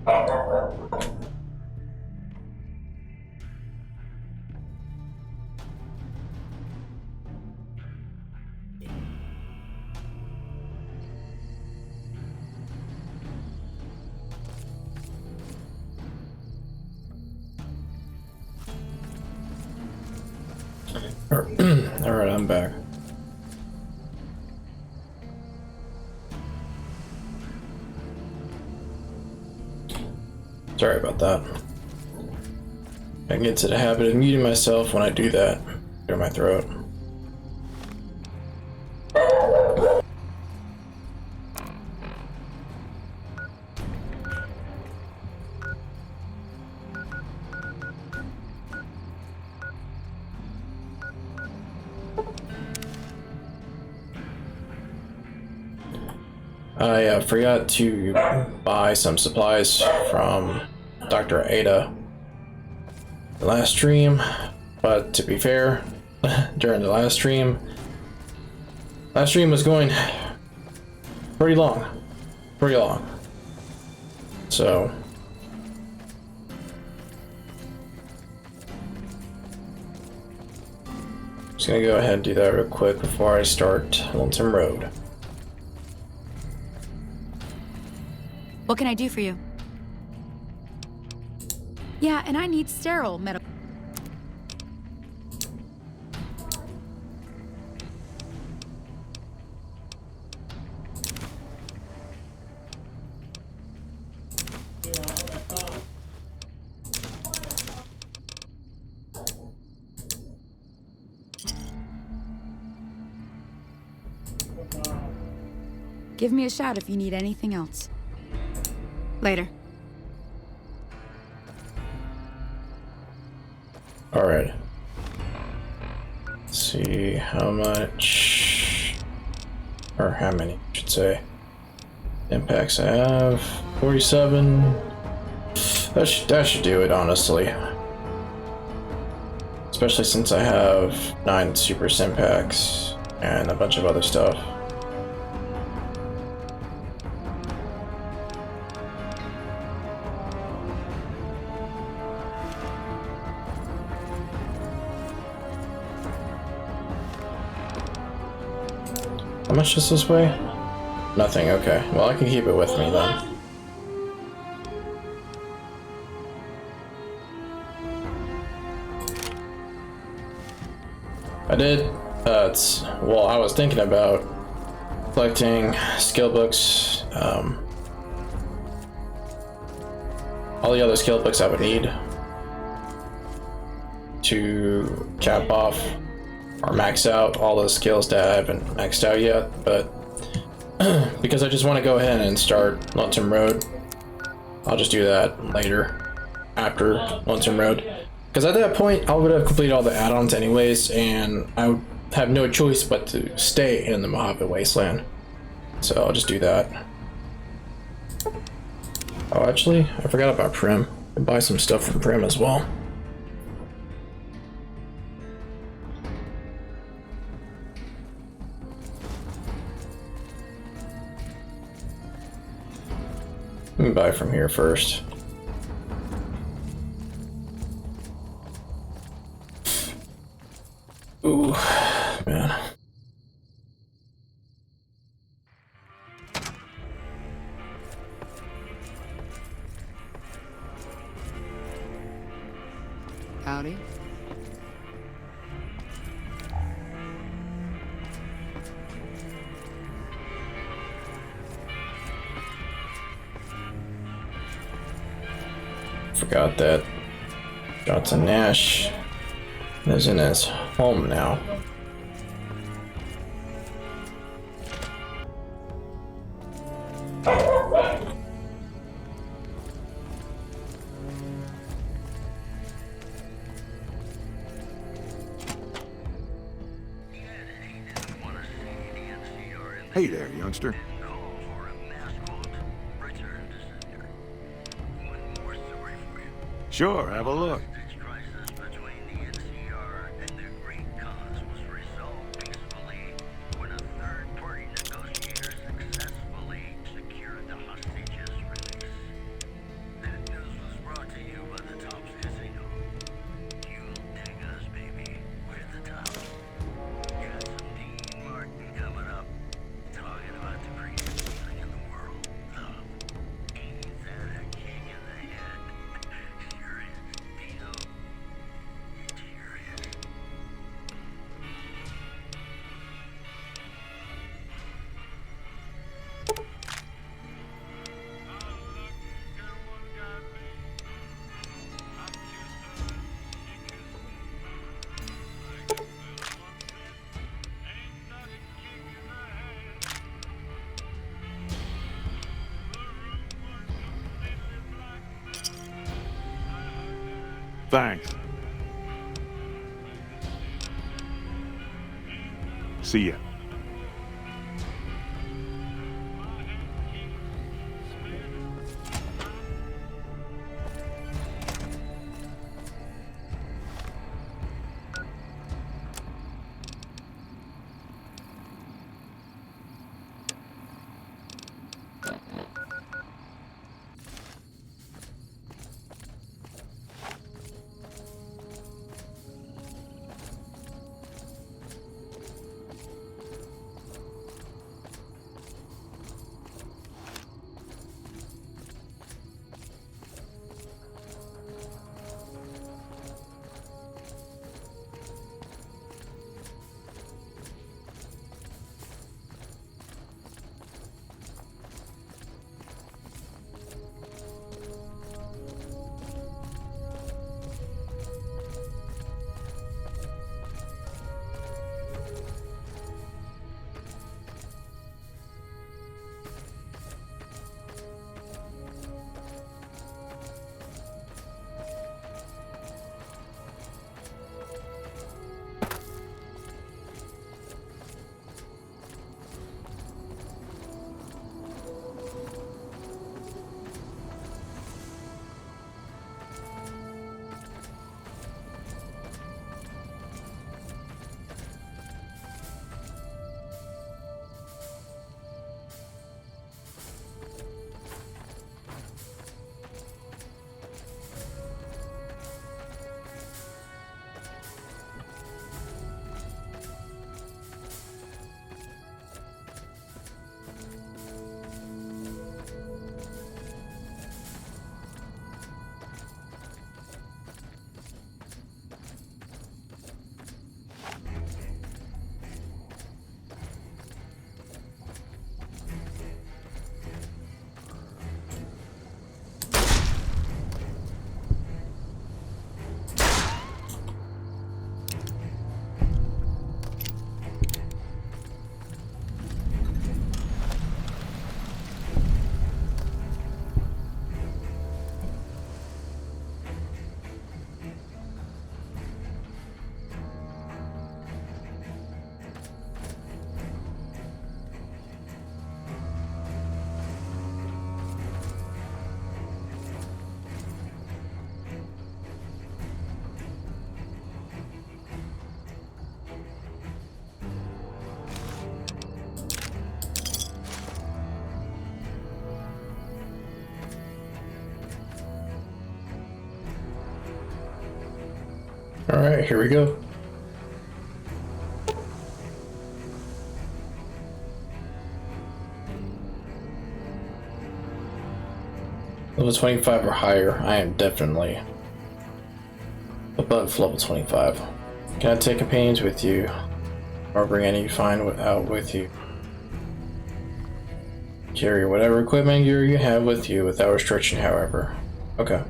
Alright, I'm back. Sorry about that. I get to the habit of muting myself when I do that. Clear my throat. I forgot to buy some supplies from Dr. Ada the last stream, but to be fair, during the last stream was going pretty long. So just gonna go ahead and do that real quick before I start Lonesome Road. What can I do for you? Yeah, and I need sterile medical. Give me a shout if you need anything else. Later. All right. Let's see how much, or how many, I should say, impacts I have. 47. That should do it, honestly. Especially since I have 9 super Simpacks and a bunch of other stuff. How much is this way? Nothing, okay. Well, I can keep it with me then. I did, well, I was thinking about collecting skill books, all the other skill books I would need to cap off or max out all the skills that I haven't maxed out yet, but because I just want to go ahead and start Lonesome Road, I'll just do that later after Lonesome Road, because at that point I would have completed all the add-ons anyways, and I would have no choice but to stay in the Mojave Wasteland. So I'll just do that. Oh, actually, I forgot about Prim. I can buy some stuff from Prim as well. Let me buy from here first. Ooh, man. Howdy. Forgot that Johnson Nash is in his home now. Hey there, youngster. Sure, have a look. Thanks. See ya. Alright, here we go. Level 25 or higher, I am definitely above level 25. Can I take companions with you? Or bring any you find out with you? Carry whatever equipment gear you have with you without restriction, however. Okay.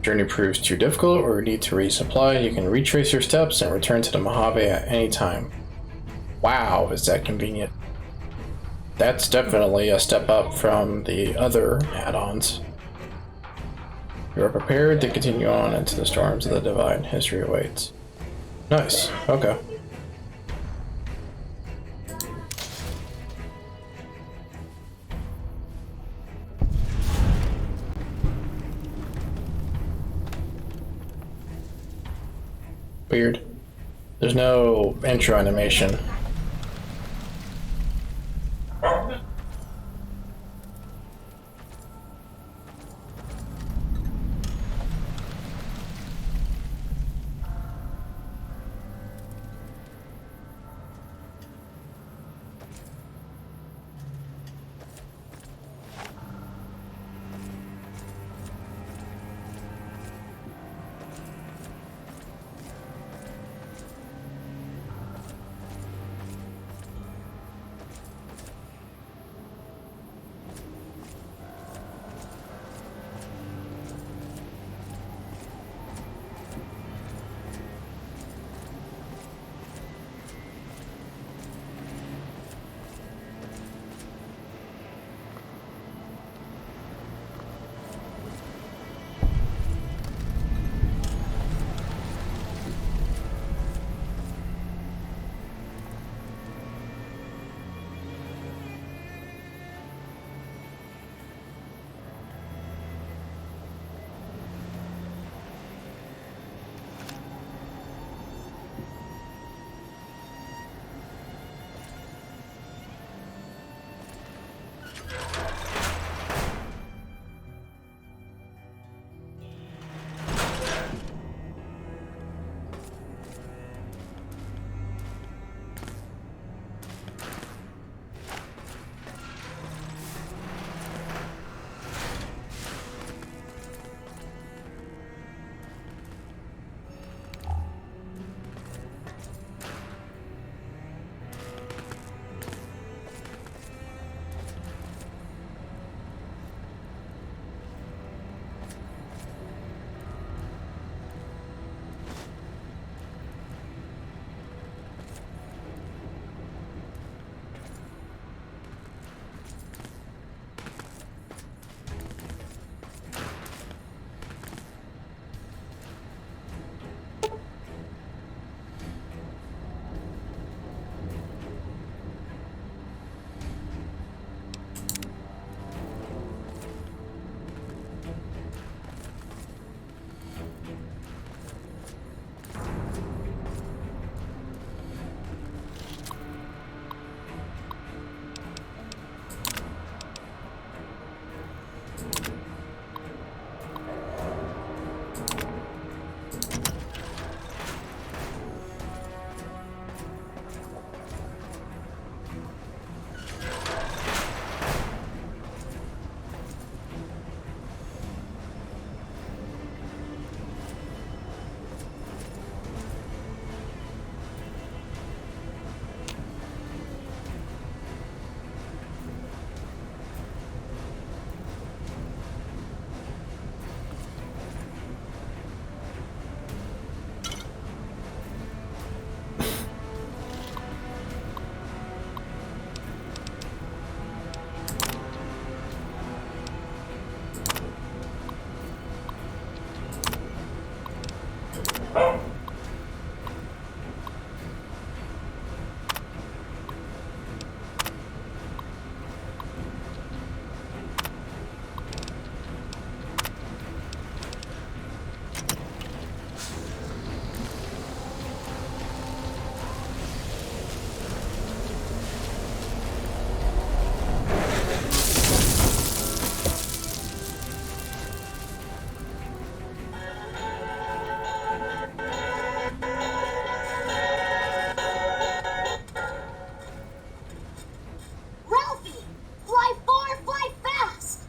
Journey proves too difficult or you need to resupply, you can retrace your steps and return to the Mojave at any time. Wow, is that convenient. That's definitely a step up from the other add-ons. You are prepared to continue on into the storms of the Divine. History awaits. Nice, okay. Weird. There's no intro animation. Ralphie! Fly far, fly fast!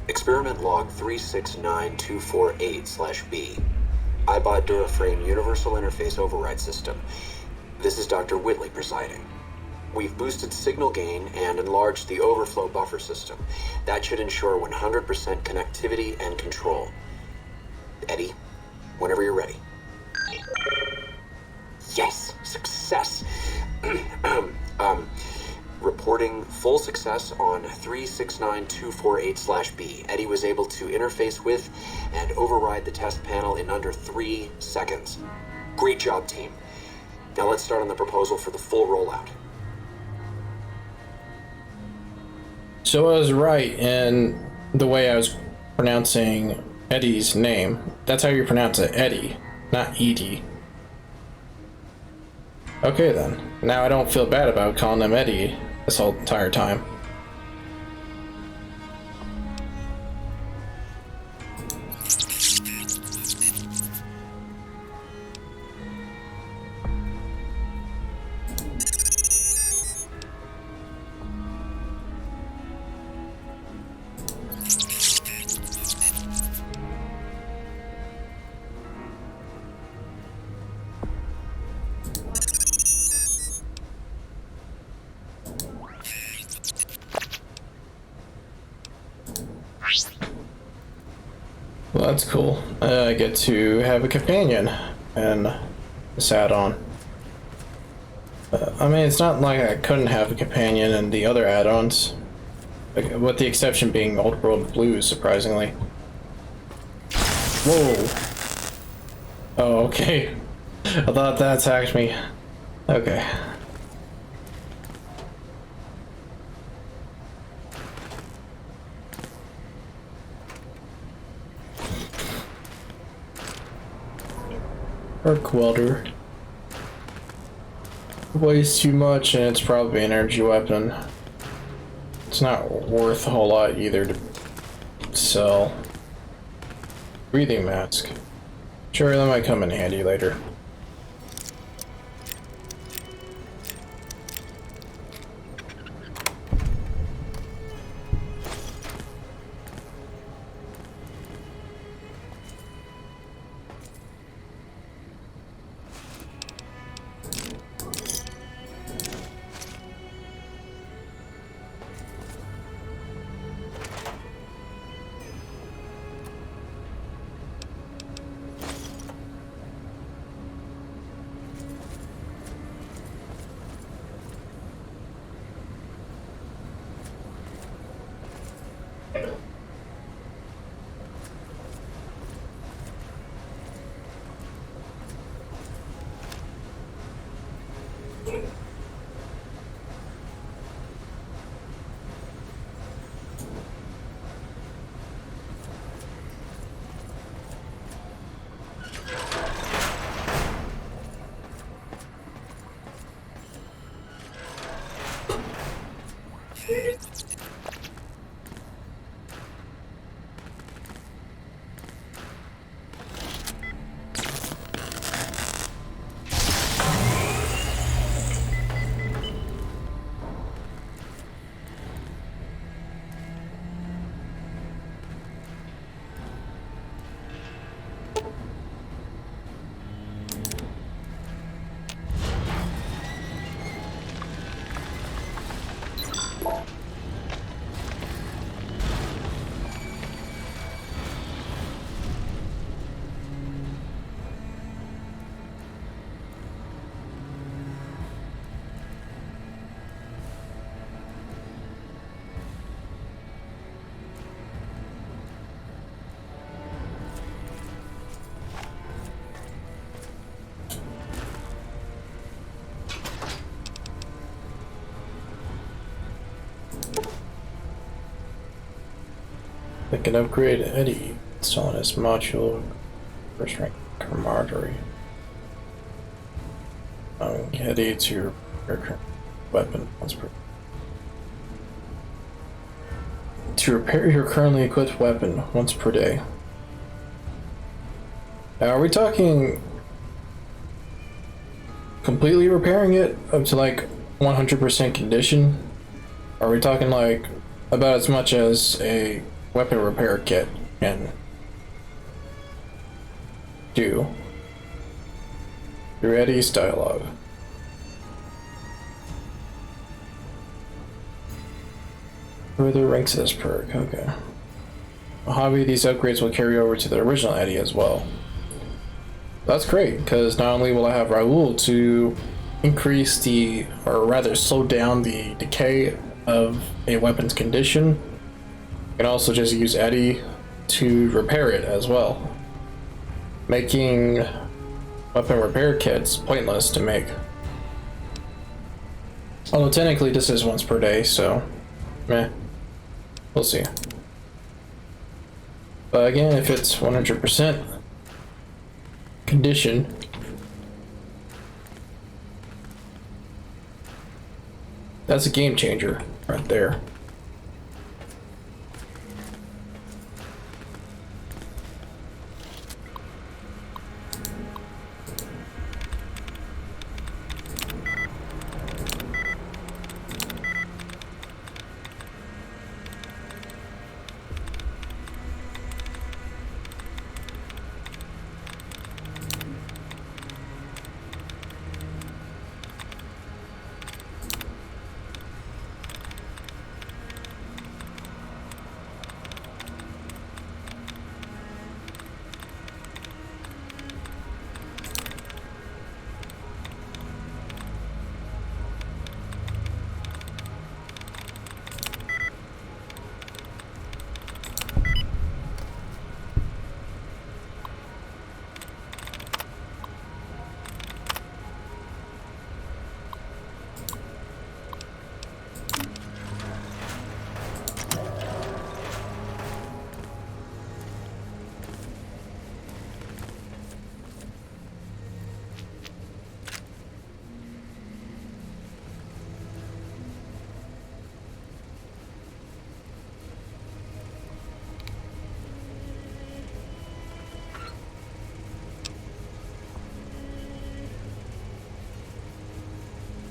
Experiment log 369248/B. iBot Duraframe Universal Interface Override System. This is Dr. Whitley presiding. We've boosted signal gain and enlarged the overflow buffer system. That should ensure 100% connectivity and control. Eddie, whenever you're ready. Yes, success. Reporting full success on 369248/B. Eddie was able to interface with and override the test panel in under 3 seconds. Great job, team. Now let's start on the proposal for the full rollout. So I was right in the way I was pronouncing Eddie's name. That's how you pronounce it, Eddie, not Edie. Okay then. Now I don't feel bad about calling him Eddie this whole entire time. Well, that's cool. I get to have a companion and this add-on. I mean, it's not like I couldn't have a companion in the other add-ons, with the exception being Old World Blues, surprisingly. Whoa! Oh, okay. I thought that attacked me. Okay. Arc welder. Weighs too much and it's probably an energy weapon. It's not worth a whole lot either to sell. Breathing mask. Sure, that might come in handy later. They can upgrade Eddie, installing his module, first rank camaraderie. Eddie to your current weapon once per. To repair your currently equipped weapon once per day. Now, are we talking completely repairing it up to like 100% condition? Are we talking like about as much as a weapon repair kit can do? Through Eddie's dialogue. Further ranks this perk, okay. A hobby, these upgrades will carry over to the original Eddie as well. That's great, because not only will I have Raul to increase the, or rather slow down the decay of a weapon's condition, I can also just use Eddie to repair it as well, making weapon repair kits pointless to make. Although technically this is once per day, so meh. We'll see. But again, if it's 100% condition, that's a game changer right there.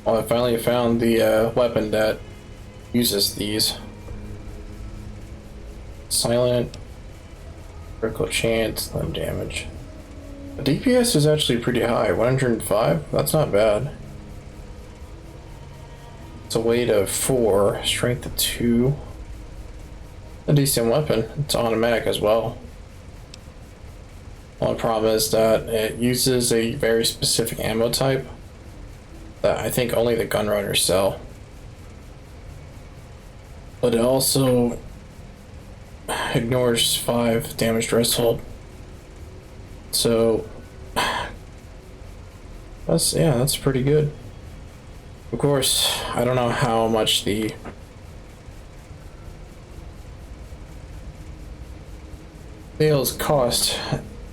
Well, I finally found the weapon that uses these. Silent, critical chance, slim damage. The DPS is actually pretty high, 105. That's not bad. It's a weight of 4, strength of 2. A decent weapon. It's automatic as well. Only problem is that it uses a very specific ammo type that I think only the gunrunners sell. But it also ignores 5 damage threshold. So that's pretty good. Of course, I don't know how much the sales cost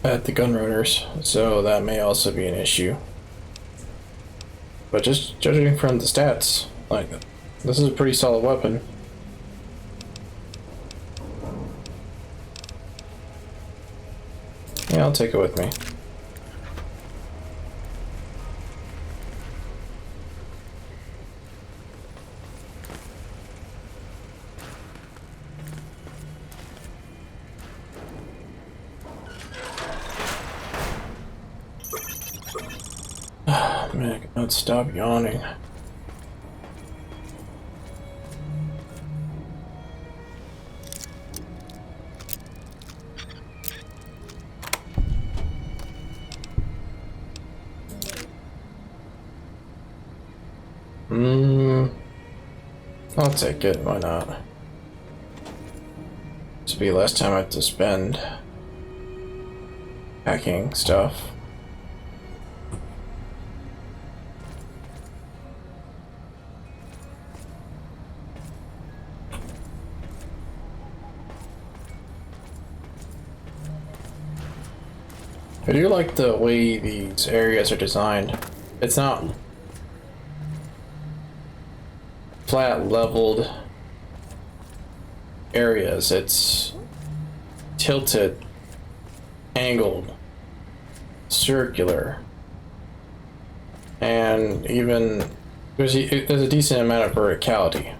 at the gunrunners, so that may also be an issue. But just judging from the stats, like, this is a pretty solid weapon. Yeah, I'll take it with me. Man, I cannot stop yawning. I'll take it, why not? This will be less time I have to spend packing stuff. I do like the way these areas are designed. It's not flat leveled areas, it's tilted, angled, circular, and even there's a decent amount of verticality.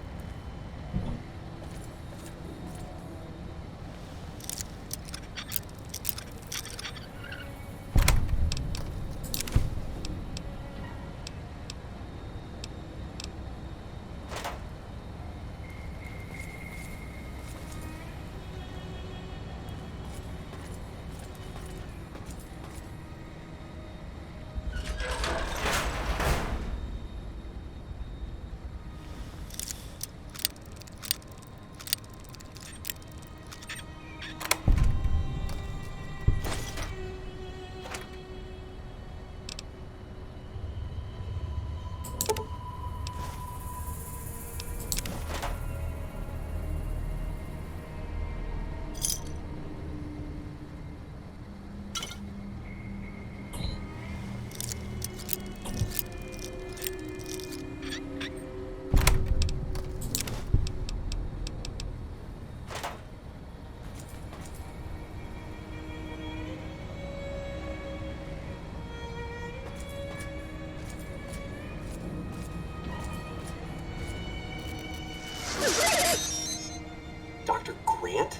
Dr. Grant?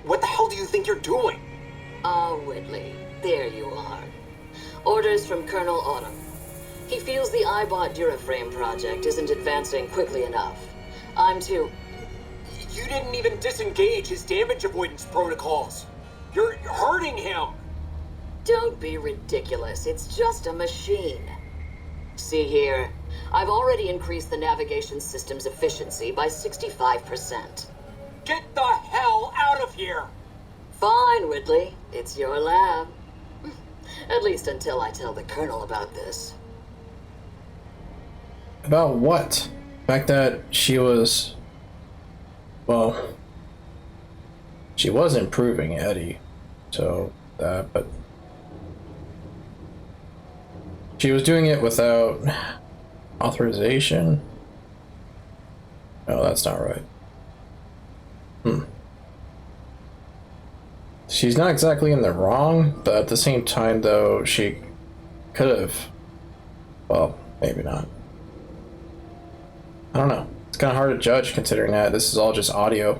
What the hell do you think you're doing? Ah, Whitley, there you are. Orders from Colonel Autumn. He feels the iBot Duraframe project isn't advancing quickly enough. I'm to... You didn't even disengage his damage avoidance protocols. You're hurting him. Don't be ridiculous. It's just a machine. See here. I've already increased the navigation system's efficiency by 65%. Get the hell out of here! Fine, Whitley. It's your lab. At least until I tell the Colonel about this. About what? The fact that she was... Well... She was improving Eddie. So, but... She was doing it without authorization? No, that's not right. She's not exactly in the wrong, but at the same time, though, she could have... Well, maybe not. I don't know. It's kind of hard to judge considering that this is all just audio.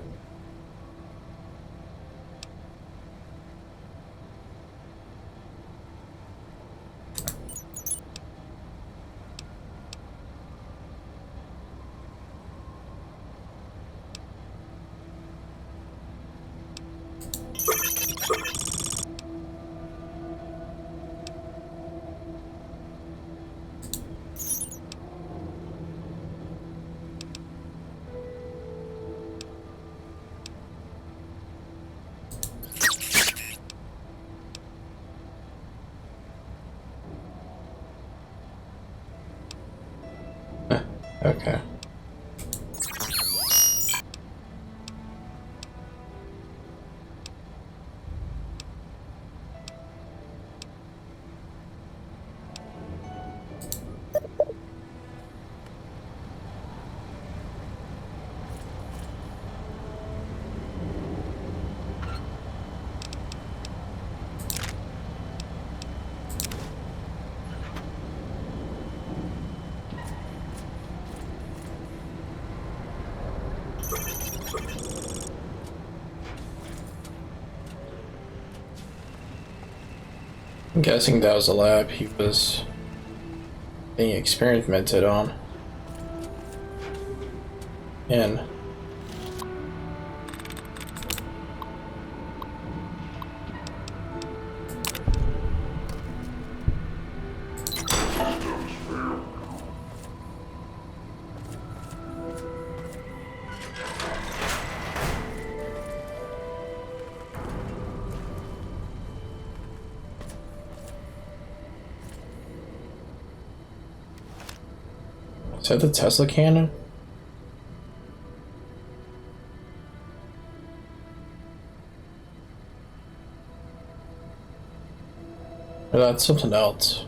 Okay. I'm guessing that was a lab he was being experimented on. In. Is that the Tesla cannon? Or that's something else.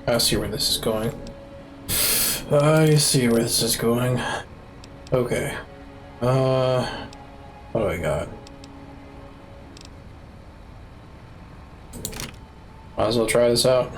I see where this is going. I see where this is going. Okay. What do I got? Might as well try this out.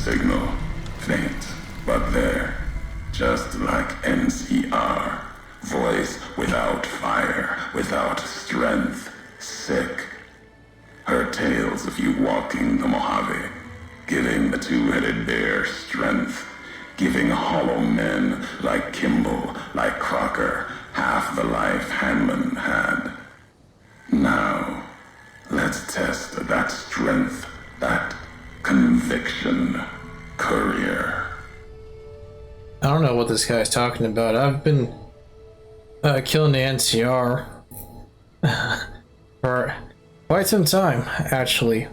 signal. Faint, but there. Just like NCR. Voice without fire, without strength. Sick. Her tales of you walking the Mojave, giving the two-headed bear strength, giving hollow men like Kimball, like Crocker, half the life Hanlon had. Now, let's test that strength, that conviction, courier. I don't know what this guy's talking about. I've been killing the NCR for quite some time, actually.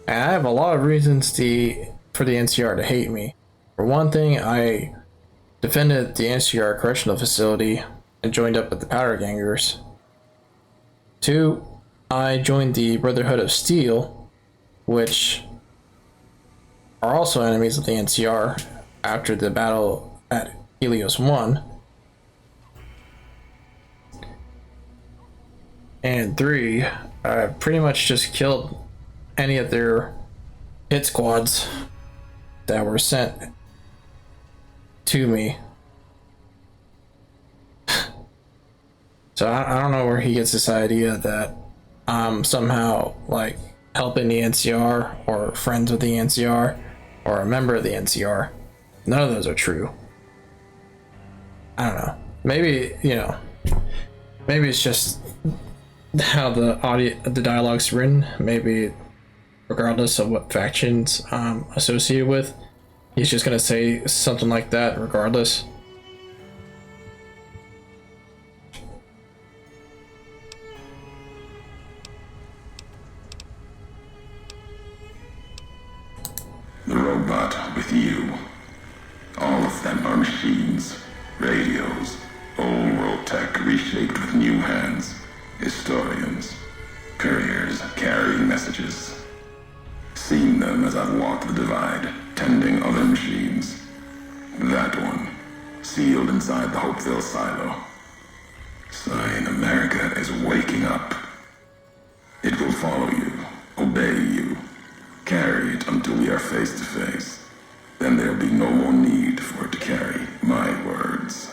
And I have a lot of reasons for the NCR to hate me. For one thing, I defended the NCR correctional facility and joined up with the Powder Gangers. Two, I joined the Brotherhood of Steel, which are also enemies of the NCR after the battle at Helios 1. And three, I pretty much just killed any of their hit squads that were sent to me. So I don't know where he gets this idea that I'm somehow like helping the NCR or friends with the NCR or a member of the NCR. None of those are true. I don't know. Maybe, maybe it's just how the dialogue's written. Maybe regardless of what factions associated with, he's just gonna say something like that regardless. The robot with you. All of them are machines, radios, old world tech reshaped with new hands, historians, couriers carrying messages. Seen them as I've walked the divide, tending other machines. That one, sealed inside the Hopeville silo. Sign America is waking up. It will follow you, obey you, carry it until we are face to face. Then there'll be no more need for it to carry my words.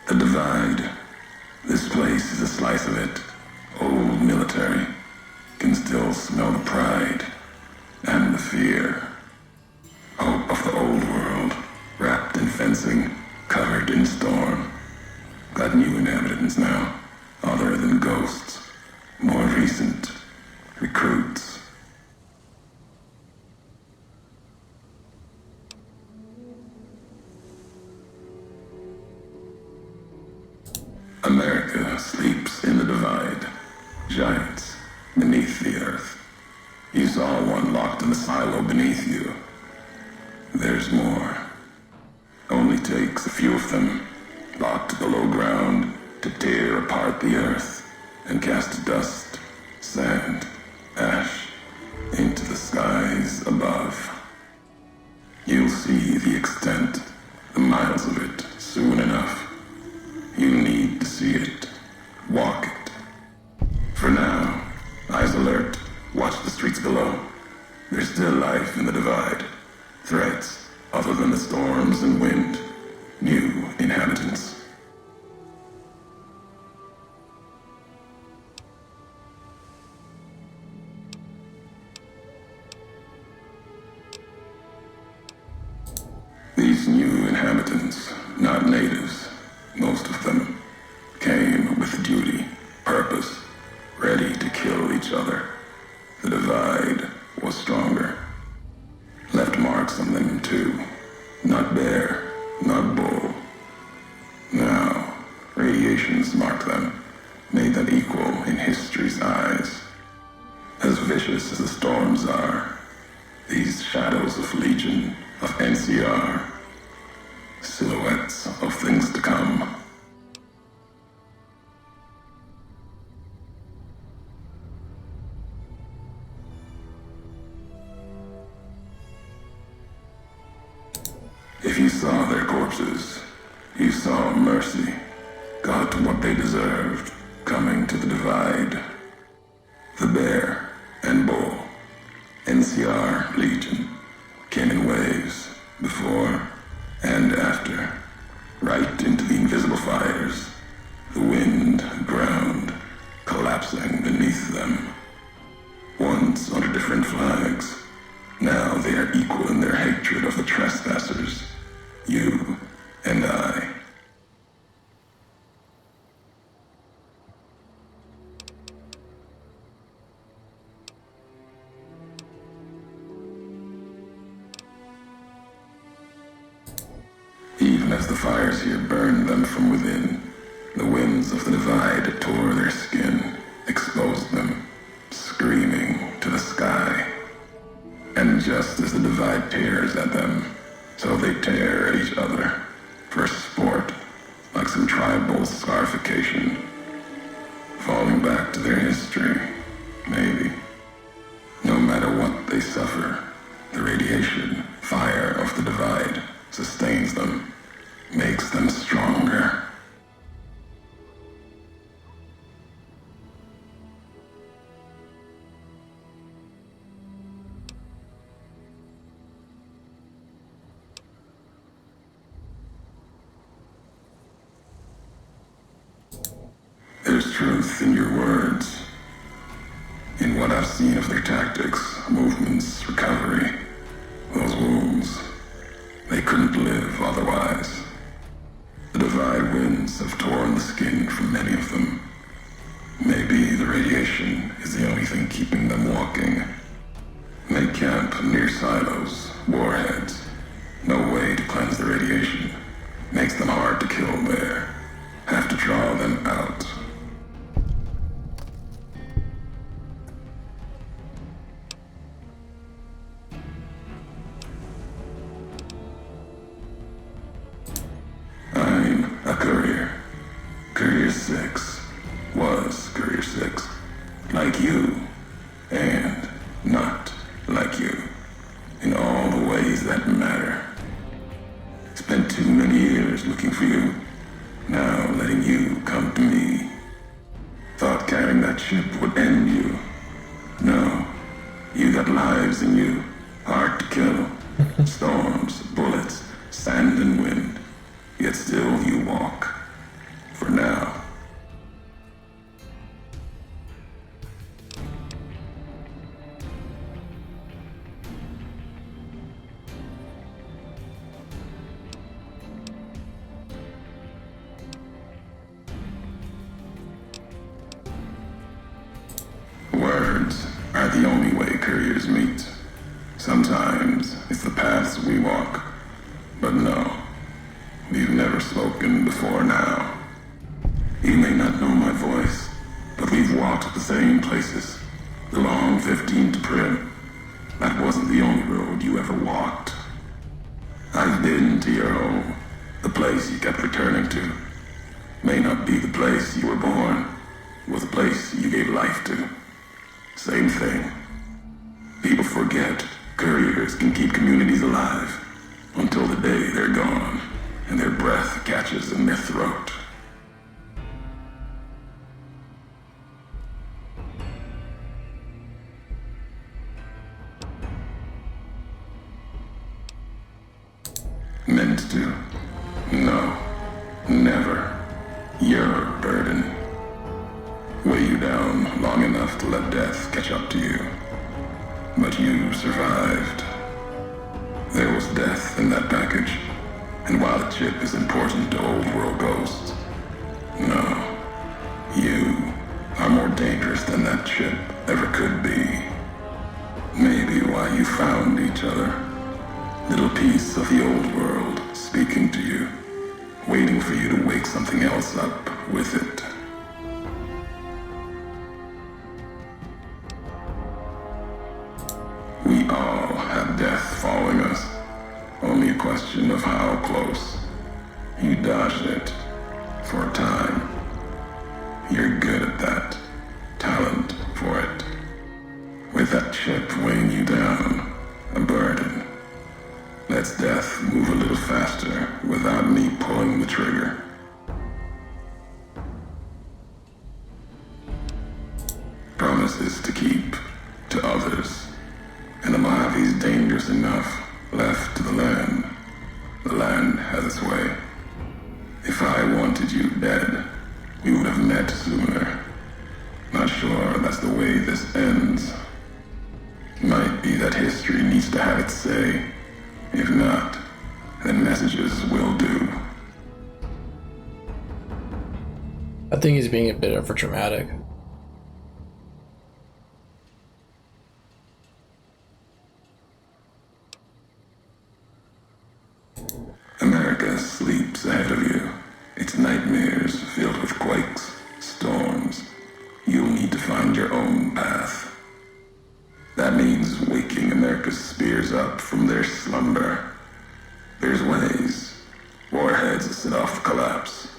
The divide. This place is a slice of it. Old military. Can still smell the pride and the fear. Hope of the old world, wrapped in fencing, covered in storm. Got new inhabitants now, other than ghosts. More recent recruits. America sleeps in the divide. Giants beneath the earth. You saw one locked in the silo beneath you. There's more. Only takes a few of them, locked below ground, to tear apart the earth and cast dust, sand, ash into the skies above. You'll see the extent, the miles of it, soon enough. You need to see it. Walk it. For now, eyes alert. Watch the streets below. There's still life in the divide. Threats, other than the storms and wind. New inhabitants. These new inhabitants, not natives, most of them, came with duty, purpose, ready to kill each other. The divide was stronger. Left marks on them too. Not bear, not bull. Now, radiations marked them, made them equal in history's eyes. As vicious as the storms are, these shadows of Legion, of NCR, silhouettes of things to come. If you saw their corpses, you saw mercy, got what they deserved, coming to the divide. The bear, NCR, Legion, came in waves, before and after, right into the invisible fires, the wind, ground, collapsing beneath them. Once under different flags, now they are equal in their hatred of the trespassers, you and I. Even as the fires here burned them from within, the winds of the divide tore their skin, exposed them, screaming to the sky. And just as the divide tears at them, so they tear at each other, for sport, like some tribal scarification. Falling back to their history, maybe. No matter what they suffer, the radiation, fire of the divide sustains them, makes them stronger. There's truth in your words, in what I've seen of their tactics, movements, recovery, those wounds. They couldn't live otherwise. The divide winds have torn the skin from many of them. Maybe the radiation is the only thing keeping them walking. They camp near silos, warheads. No way to cleanse the radiation. Makes them hard to kill there. Have to draw them out. I'm a courier. Courier 6 was Courier 6. Like you, and not like you. In all the ways that matter. Spent too many years looking for you. Now letting you come to me. Thought carrying that ship would end you. No. You got lives in you. Hard to kill. Storms, bullets, sand and wind. Yet still you walk. For now. Words are the only way couriers meet. Sometimes it's the paths we walk. But no. We've never spoken before now. You may not know my voice, but we've walked the same places. The long 15 to Prim. That wasn't the only road you ever walked. I've been to your home, the place you kept returning to. May not be the place you were born, was the place you gave life to. Same thing. People forget couriers can keep communities alive until the day they're gone. And their breath catches in their throat. Meant to? No. Never. You're a burden. Weigh you down long enough to let death catch up to you. But you survived. There was death in that package. And while the chip is important to old world ghosts, no, you are more dangerous than that chip ever could be. Maybe why you found each other. Little piece of the old world speaking to you, waiting for you to wake something else up with it. We all have death following us. Only a question of how close. You dodged it. For a time. You're good at that. Talent for it. With that chip weighing you down. A burden. Lets death move a little faster without me pulling the trigger. Promises to keep to others. And among enough left to the land. The land has its way. If I wanted you dead, we would have met sooner. Not sure that's the way this ends. Might be that history needs to have its say. If not, then messages will do. I think he's being a bit overdramatic. America sleeps ahead of you. Its nightmares filled with quakes, storms. You'll need to find your own path. That means waking America's spears up from their slumber. There's ways. Warheads set off collapse.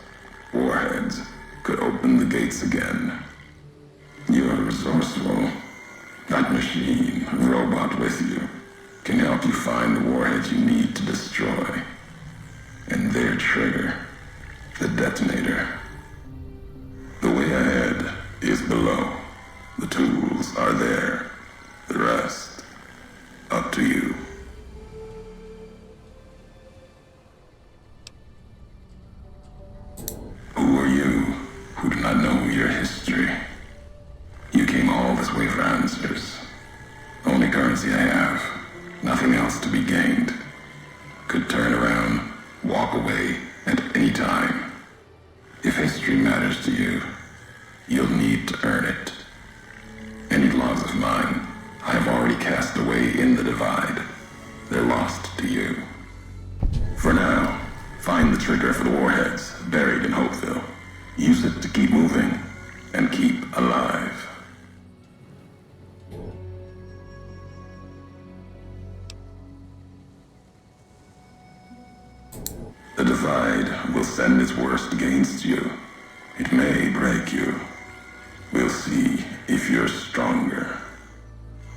Warheads could open the gates again. You're resourceful. That machine, robot with you, can help you find the warheads you need to destroy. And their trigger, the detonator. The way ahead is below. The tools are there. The rest, up to you. Who are you who do not know your history? You came all this way for answers. Only currency I have. Nothing else to be gained. Could turn around, walk away at any time. If history matters to you, you'll need to earn it. Any laws of mine, I have already cast away in the divide. They're lost to you. For now, find the trigger for the warheads buried in Hopeville. Use it to keep moving and keep alive. The divide will send its worst against you. It may break you. We'll see if you're stronger.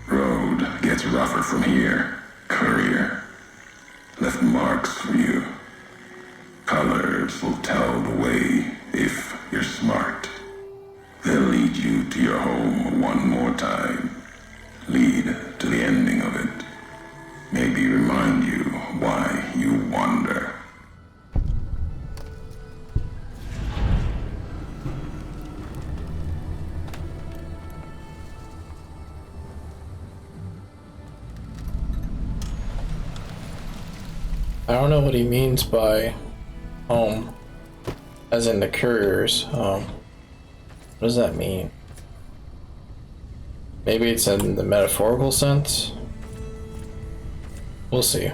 Road gets rougher from here. Courier left marks for you. Colors will tell the way if you're smart. They'll lead you to your home one more time. Lead to the ending of it. Maybe remind you why you wander. I don't know what he means by home, as in the courier's home. What does that mean? Maybe it's in the metaphorical sense? We'll see.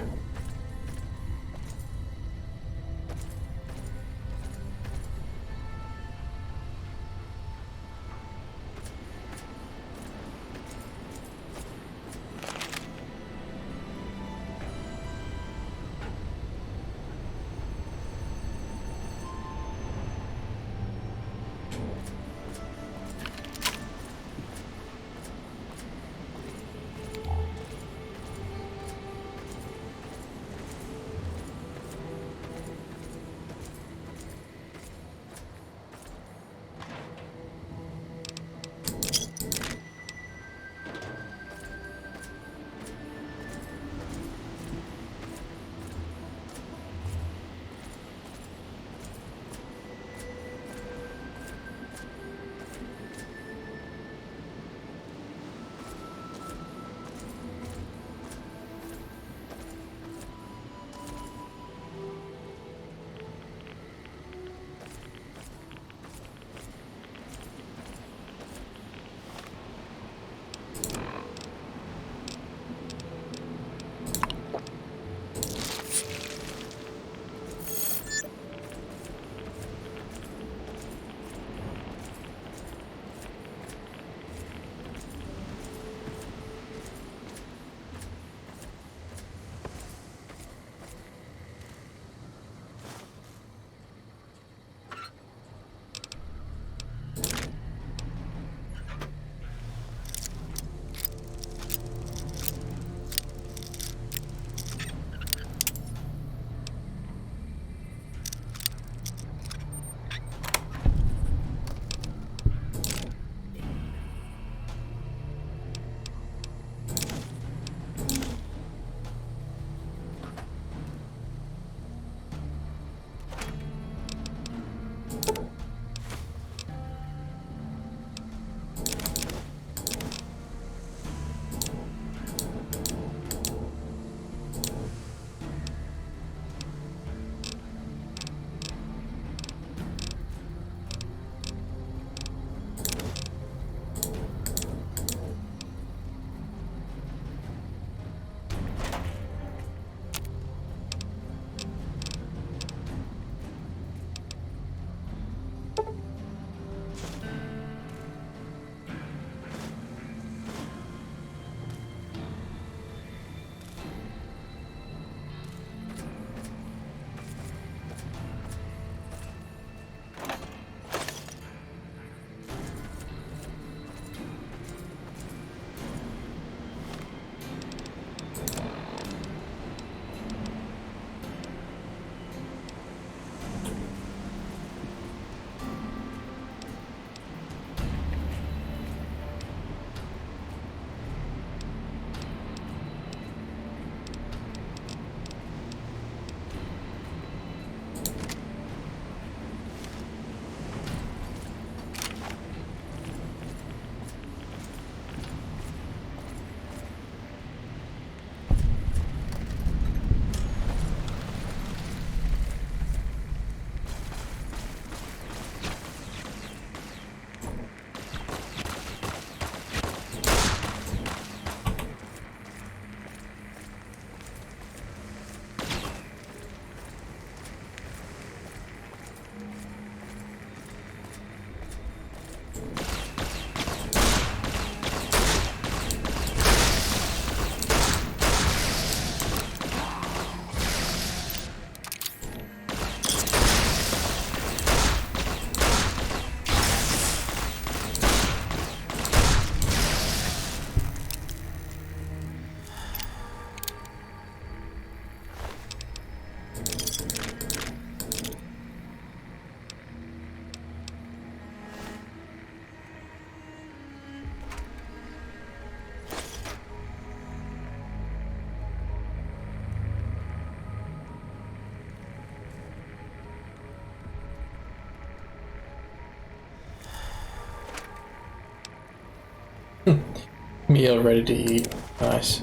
Meal ready to eat. Nice.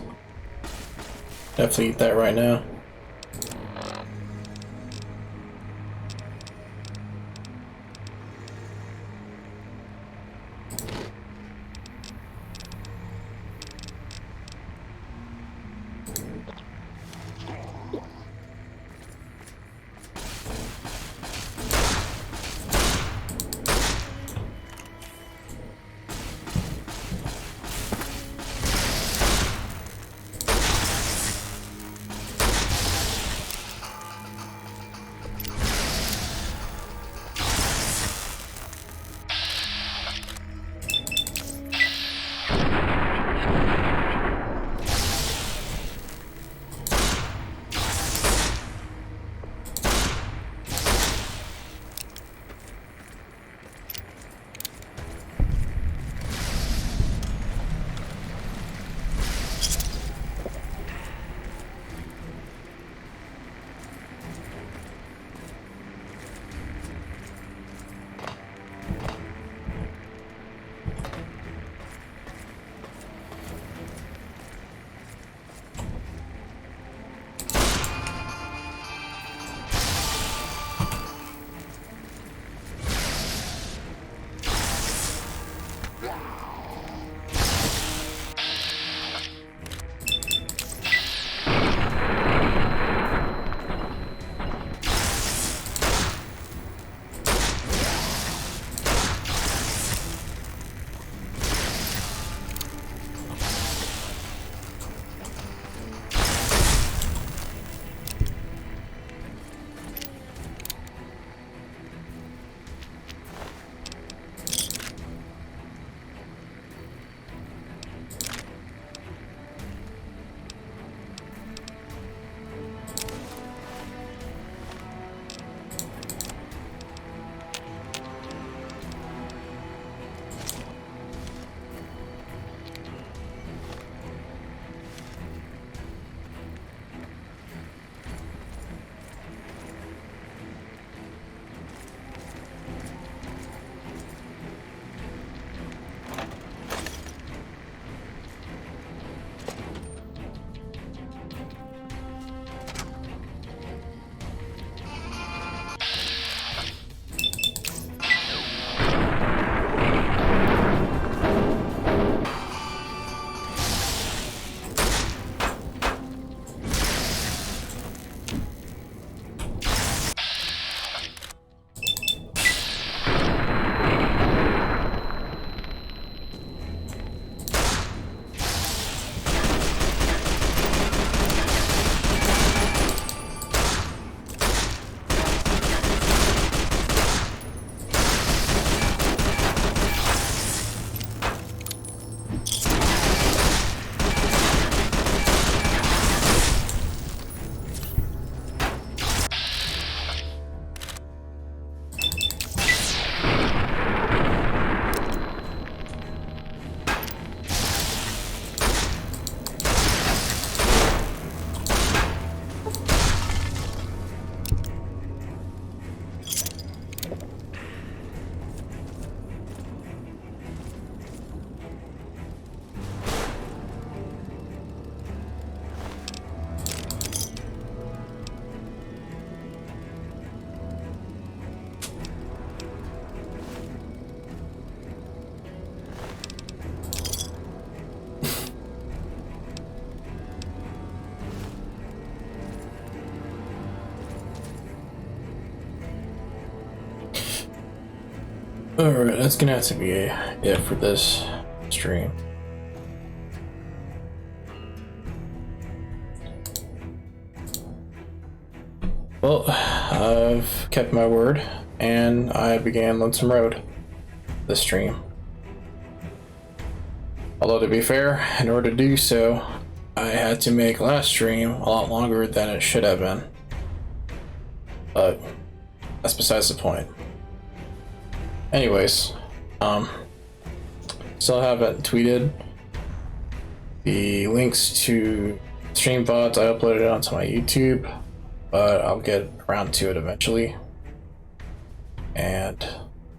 Definitely eat that right now. Alright, that's gonna have to be it for this stream. Well, I've kept my word, and I began Lonesome Road this stream. Although to be fair, in order to do so, I had to make last stream a lot longer than it should have been. But that's besides the point. Anyways, still haven't tweeted the links to stream VODs. I uploaded it onto my YouTube, but I'll get around to it eventually. And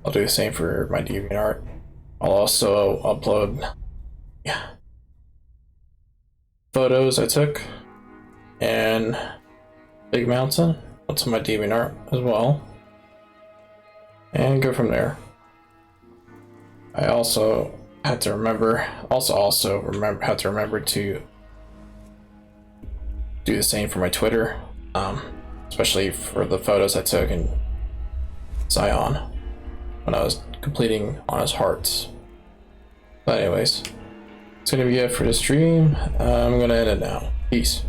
I'll do the same for my DeviantArt. I'll also upload photos I took and Big Mountain onto my DeviantArt as well, and go from there. I also had to remember, had to remember to do the same for my Twitter, especially for the photos I took in Zion when I was completing Honest Hearts. But anyways, it's gonna be it for the stream. I'm gonna end it now. Peace.